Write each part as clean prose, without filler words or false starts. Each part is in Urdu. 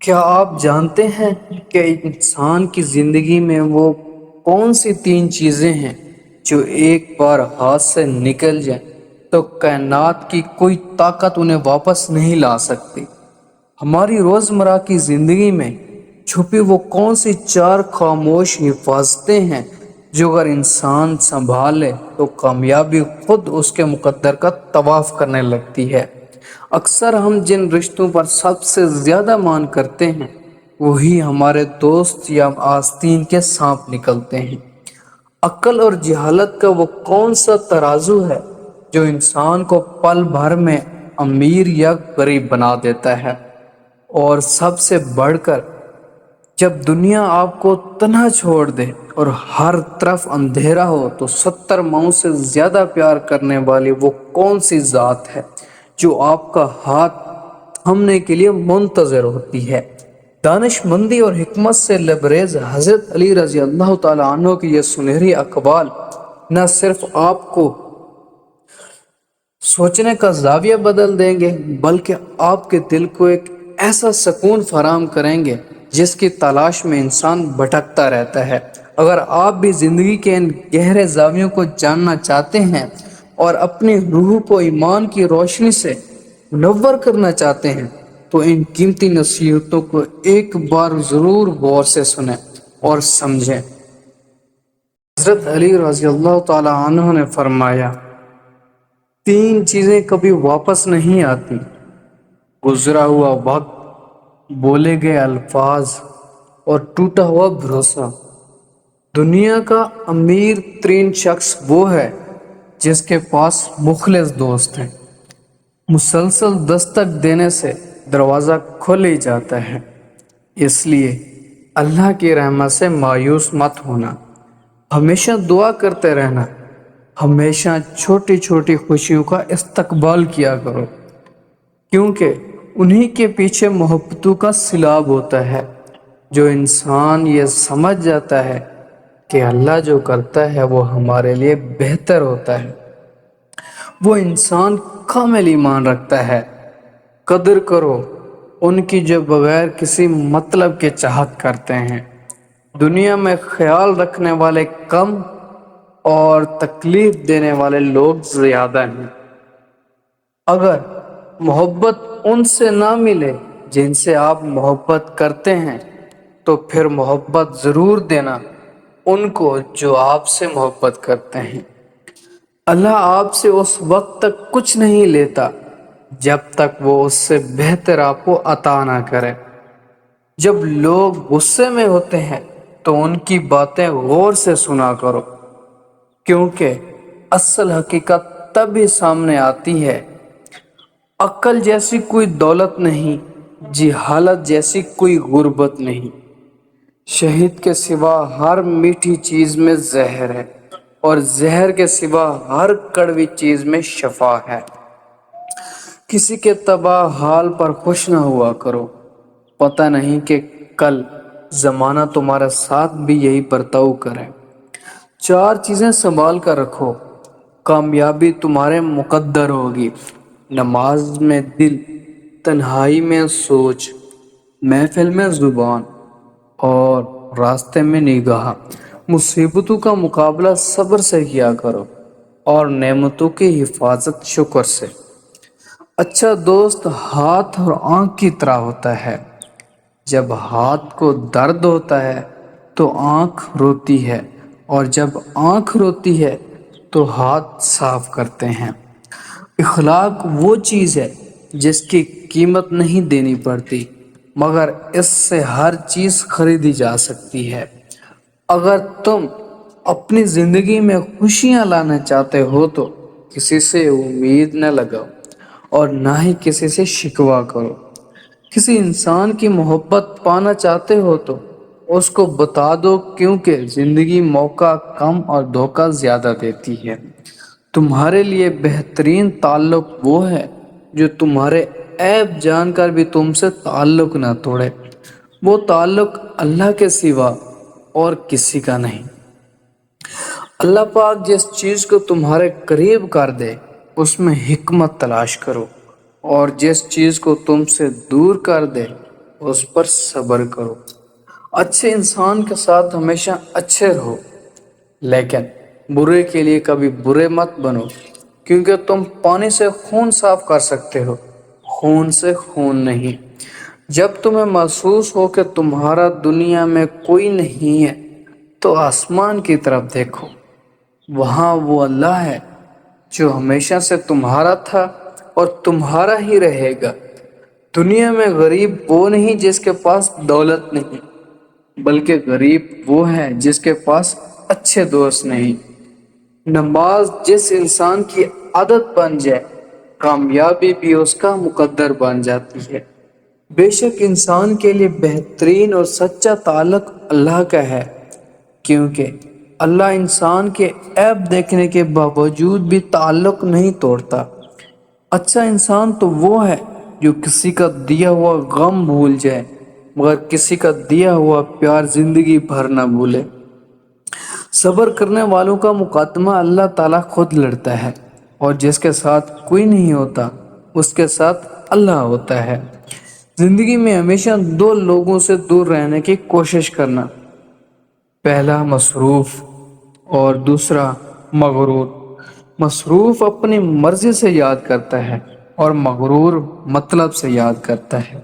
کیا آپ جانتے ہیں کہ انسان کی زندگی میں وہ کون سی تین چیزیں ہیں جو ایک بار ہاتھ سے نکل جائیں تو کائنات کی کوئی طاقت انہیں واپس نہیں لا سکتی؟ ہماری روزمرہ کی زندگی میں چھپی وہ کون سی چار خاموش حفاظتیں ہیں جو اگر انسان سنبھالے تو کامیابی خود اس کے مقدر کا طواف کرنے لگتی ہے؟ اکثر ہم جن رشتوں پر سب سے زیادہ مان کرتے ہیں وہی ہمارے دوست یا آستین کے سانپ نکلتے ہیں۔ عقل اور جہالت کا وہ کون سا ترازو ہے جو انسان کو پل بھر میں امیر یا غریب بنا دیتا ہے؟ اور سب سے بڑھ کر جب دنیا آپ کو تنہا چھوڑ دے اور ہر طرف اندھیرا ہو تو 70 ماؤں سے زیادہ پیار کرنے والی وہ کون سی ذات ہے جو آپ کا ہاتھ تھامنے کے لیے منتظر ہوتی ہے؟ دانش مندی اور حکمت سے لبریز حضرت علی رضی اللہ تعالیٰ عنہ کی یہ سنہری اقوال نہ صرف آپ کو سوچنے کا زاویہ بدل دیں گے بلکہ آپ کے دل کو ایک ایسا سکون فراہم کریں گے جس کی تلاش میں انسان بھٹکتا رہتا ہے۔ اگر آپ بھی زندگی کے ان گہرے زاویوں کو جاننا چاہتے ہیں اور اپنی روح کو ایمان کی روشنی سے منور کرنا چاہتے ہیں تو ان قیمتی نصیحتوں کو ایک بار ضرور غور سے سنیں اور سمجھیں۔ حضرت علی رضی اللہ تعالی عنہ نے فرمایا، تین چیزیں کبھی واپس نہیں آتی: گزرا ہوا وقت، بولے گئے الفاظ اور ٹوٹا ہوا بھروسہ۔ دنیا کا امیر ترین شخص وہ ہے جس کے پاس مخلص دوست ہیں۔ مسلسل دستک دینے سے دروازہ کھل ہی جاتا ہے۔ اس لیے اللہ کی رحمت سے مایوس مت ہونا، ہمیشہ دعا کرتے رہنا، ہمیشہ چھوٹی چھوٹی خوشیوں کا استقبال کیا کرو، کیونکہ انہی کے پیچھے محبتوں کا سیلاب ہوتا ہے۔ جو انسان یہ سمجھ جاتا ہے کہ اللہ جو کرتا ہے وہ ہمارے لیے بہتر ہوتا ہے، وہ انسان کامل ایمان رکھتا ہے۔ قدر کرو ان کی جو بغیر کسی مطلب کے چاہت کرتے ہیں۔ دنیا میں خیال رکھنے والے کم اور تکلیف دینے والے لوگ زیادہ ہیں۔ اگر محبت ان سے نہ ملے جن سے آپ محبت کرتے ہیں تو پھر محبت ضرور دینا ان کو جو آپ سے محبت کرتے ہیں۔ اللہ آپ سے اس وقت تک کچھ نہیں لیتا جب تک وہ اس سے بہتر آپ کو عطا نہ کرے۔ جب لوگ غصے میں ہوتے ہیں تو ان کی باتیں غور سے سنا کرو، کیونکہ اصل حقیقت تب ہی سامنے آتی ہے۔ عقل جیسی کوئی دولت نہیں، جہالت جیسی کوئی غربت نہیں۔ شہد کے سوا ہر میٹھی چیز میں زہر ہے اور زہر کے سوا ہر کڑوی چیز میں شفا ہے۔ کسی کے تباہ حال پر خوش نہ ہوا کرو، پتہ نہیں کہ کل زمانہ تمہارے ساتھ بھی یہی برتاؤ کرے۔ چار چیزیں سنبھال کر رکھو، کامیابی تمہارے مقدر ہوگی: نماز میں دل، تنہائی میں سوچ، محفل میں زبان اور راستے میں نگاہ۔ مصیبتوں کا مقابلہ صبر سے کیا کرو اور نعمتوں کی حفاظت شکر سے۔ اچھا دوست ہاتھ اور آنکھ کی طرح ہوتا ہے۔ جب ہاتھ کو درد ہوتا ہے تو آنکھ روتی ہے، اور جب آنکھ روتی ہے تو ہاتھ صاف کرتے ہیں۔ اخلاق وہ چیز ہے جس کی قیمت نہیں دینی پڑتی، مگر اس سے ہر چیز خریدی جا سکتی ہے۔ اگر تم اپنی زندگی میں خوشیاں لانا چاہتے ہو تو کسی سے امید نہ لگاؤ اور نہ ہی کسی سے شکوہ کرو۔ کسی انسان کی محبت پانا چاہتے ہو تو اس کو بتا دو، کیونکہ زندگی موقع کم اور دھوکہ زیادہ دیتی ہے۔ تمہارے لیے بہترین تعلق وہ ہے جو تمہارے عیب جان کر بھی تم سے تعلق نہ توڑے۔ وہ تعلق اللہ کے سوا اور کسی کا نہیں۔ اللہ پاک جس چیز کو تمہارے قریب کر دے اس میں حکمت تلاش کرو، اور جس چیز کو تم سے دور کر دے اس پر صبر کرو۔ اچھے انسان کے ساتھ ہمیشہ اچھے رہو، لیکن برے کے لیے کبھی برے مت بنو، کیونکہ تم پانی سے خون صاف کر سکتے ہو، خون سے خون نہیں۔ جب تمہیں محسوس ہو کہ تمہارا دنیا میں کوئی نہیں ہے تو آسمان کی طرف دیکھو، وہاں وہ اللہ ہے جو ہمیشہ سے تمہارا تھا اور تمہارا ہی رہے گا۔ دنیا میں غریب وہ نہیں جس کے پاس دولت نہیں، بلکہ غریب وہ ہے جس کے پاس اچھے دوست نہیں۔ نماز جس انسان کی عادت بن جائے، کامیابی بھی اس کا مقدر بن جاتی ہے۔ بے شک انسان کے لیے بہترین اور سچا تعلق اللہ کا ہے، کیونکہ اللہ انسان کے عیب دیکھنے کے باوجود بھی تعلق نہیں توڑتا۔ اچھا انسان تو وہ ہے جو کسی کا دیا ہوا غم بھول جائے، مگر کسی کا دیا ہوا پیار زندگی بھر نہ بھولے۔ صبر کرنے والوں کا مقدمہ اللہ تعالیٰ خود لڑتا ہے، اور جس کے ساتھ کوئی نہیں ہوتا اس کے ساتھ اللہ ہوتا ہے۔ زندگی میں ہمیشہ دو لوگوں سے دور رہنے کی کوشش کرنا، پہلا مصروف اور دوسرا مغرور۔ مصروف اپنی مرضی سے یاد کرتا ہے اور مغرور مطلب سے یاد کرتا ہے۔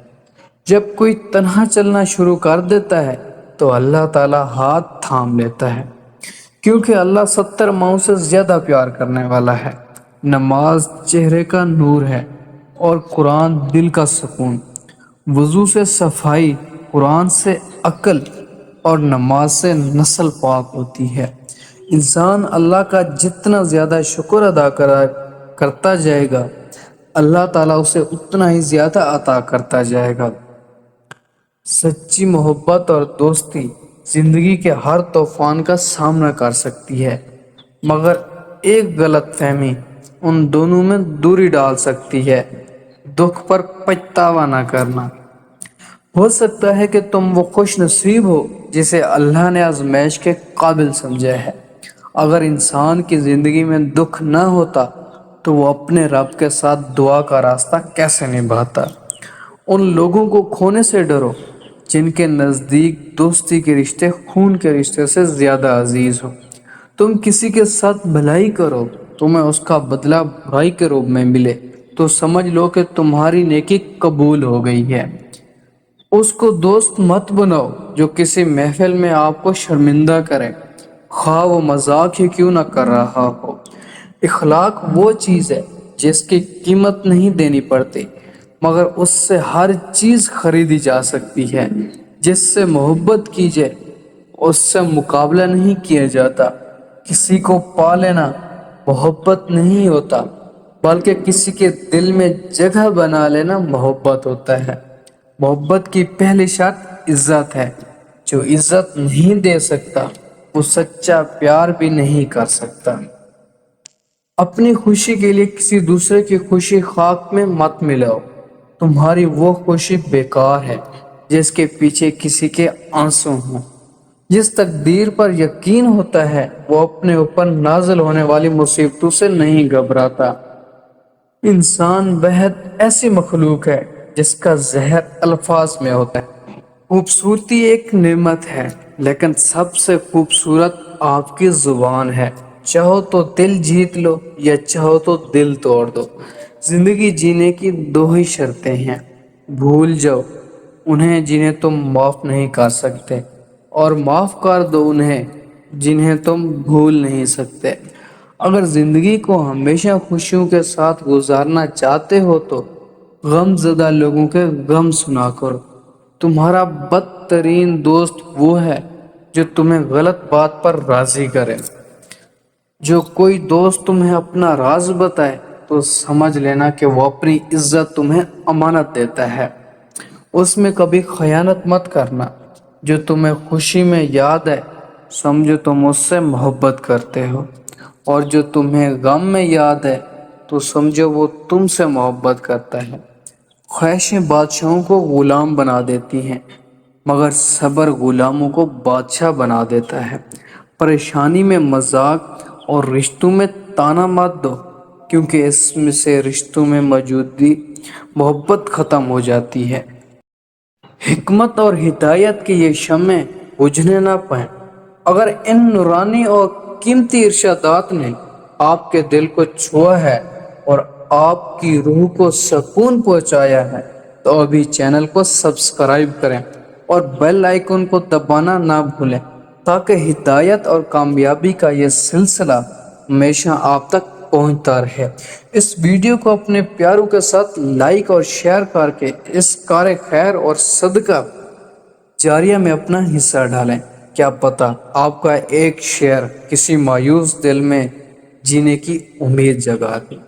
جب کوئی تنہا چلنا شروع کر دیتا ہے تو اللہ تعالیٰ ہاتھ تھام لیتا ہے، کیونکہ اللہ 70 ماؤں سے زیادہ پیار کرنے والا ہے۔ نماز چہرے کا نور ہے اور قرآن دل کا سکون۔ وضو سے صفائی، قرآن سے عقل اور نماز سے نسل پاک ہوتی ہے۔ انسان اللہ کا جتنا زیادہ شکر ادا کرتا جائے گا، اللہ تعالیٰ اسے اتنا ہی زیادہ عطا کرتا جائے گا۔ سچی محبت اور دوستی زندگی کے ہر طوفان کا سامنا کر سکتی ہے، مگر ایک غلط فہمی ان دونوں میں دوری ڈال سکتی ہے۔ دکھ پر پچھتاوا نہ کرنا۔ ہو سکتا ہے کہ تم وہ خوش نصیب ہو جسے اللہ نے آزمائش کے قابل سمجھا ہے۔ اگر انسان کی زندگی میں دکھ نہ ہوتا تو وہ اپنے رب کے ساتھ دعا کا راستہ کیسے نبھاتا؟ ان لوگوں کو کھونے سے ڈرو جن کے نزدیک دوستی کے رشتے خون کے رشتے سے زیادہ عزیز ہو۔ تم کسی کے ساتھ بھلائی کرو، تمہیں اس کا بدلہ برائی کے روپ میں ملے تو سمجھ لو کہ تمہاری نیکی قبول ہو گئی ہے۔ اس کو دوست مت بناؤ جو کسی محفل میں آپ کو شرمندہ کرے، خواہ وہ مذاق ہی کیوں نہ کر رہا ہو۔ اخلاق وہ چیز ہے جس کی قیمت نہیں دینی پڑتی، مگر اس سے ہر چیز خریدی جا سکتی ہے۔ جس سے محبت کی جائے اس سے مقابلہ نہیں کیا جاتا۔ کسی کو پا لینا محبت نہیں ہوتا، بلکہ کسی کے دل میں جگہ بنا لینا محبت ہوتا ہے۔ محبت کی پہلی شرط عزت ہے۔ جو عزت نہیں دے سکتا وہ سچا پیار بھی نہیں کر سکتا۔ اپنی خوشی کے لیے کسی دوسرے کی خوشی خاک میں مت ملاؤ۔ تمہاری وہ خوشی بیکار ہے جس کے پیچھے کسی کے آنسو ہوں۔ جس تقدیر پر یقین ہوتا ہے وہ اپنے اوپر نازل ہونے والی مصیبتوں سے نہیں گھبراتا۔ انسان بہت ایسی مخلوق ہے جس کا زہر الفاظ میں ہوتا ہے۔ خوبصورتی ایک نعمت ہے، لیکن سب سے خوبصورت آپ کی زبان ہے۔ چاہو تو دل جیت لو یا چاہو تو دل توڑ دو۔ زندگی جینے کی دو ہی شرطیں ہیں، بھول جاؤ انہیں جنہیں تم معاف نہیں کر سکتے، اور معاف کر دو انہیں جنہیں تم بھول نہیں سکتے۔ اگر زندگی کو ہمیشہ خوشیوں کے ساتھ گزارنا چاہتے ہو تو غم زدہ لوگوں کے غم سنا کرو۔ تمہارا بدترین دوست وہ ہے جو تمہیں غلط بات پر راضی کرے۔ جو کوئی دوست تمہیں اپنا راز بتائے تو سمجھ لینا کہ وہ اپنی عزت تمہیں امانت دیتا ہے۔ اس میں کبھی خیانت مت کرنا۔ جو تمہیں خوشی میں یاد ہے سمجھو تم اس سے محبت کرتے ہو، اور جو تمہیں غم میں یاد ہے تو سمجھو وہ تم سے محبت کرتا ہے۔ خواہشیں بادشاہوں کو غلام بنا دیتی ہیں، مگر صبر غلاموں کو بادشاہ بنا دیتا ہے۔ پریشانی میں مذاق اور رشتوں میں تانا مت دو، کیونکہ اس میں سے رشتوں میں موجودی محبت ختم ہو جاتی ہے۔ حکمت اور ہدایت کی یہ شمع بجھنے نہ پائیں۔ اگر ان نورانی اور قیمتی ارشادات نے آپ کے دل کو چھوا ہے اور آپ کی روح کو سکون پہنچایا ہے تو ابھی چینل کو سبسکرائب کریں اور بیل آئیکن کو دبانا نہ بھولیں تاکہ ہدایت اور کامیابی کا یہ سلسلہ ہمیشہ آپ تک پہنچتا رہے۔ اس ویڈیو کو اپنے پیاروں کے ساتھ لائک اور شیئر کر کے اس کار خیر اور صدقہ جاریہ میں اپنا حصہ ڈالیں۔ کیا پتہ آپ کا ایک شیئر کسی مایوس دل میں جینے کی امید جگا دے۔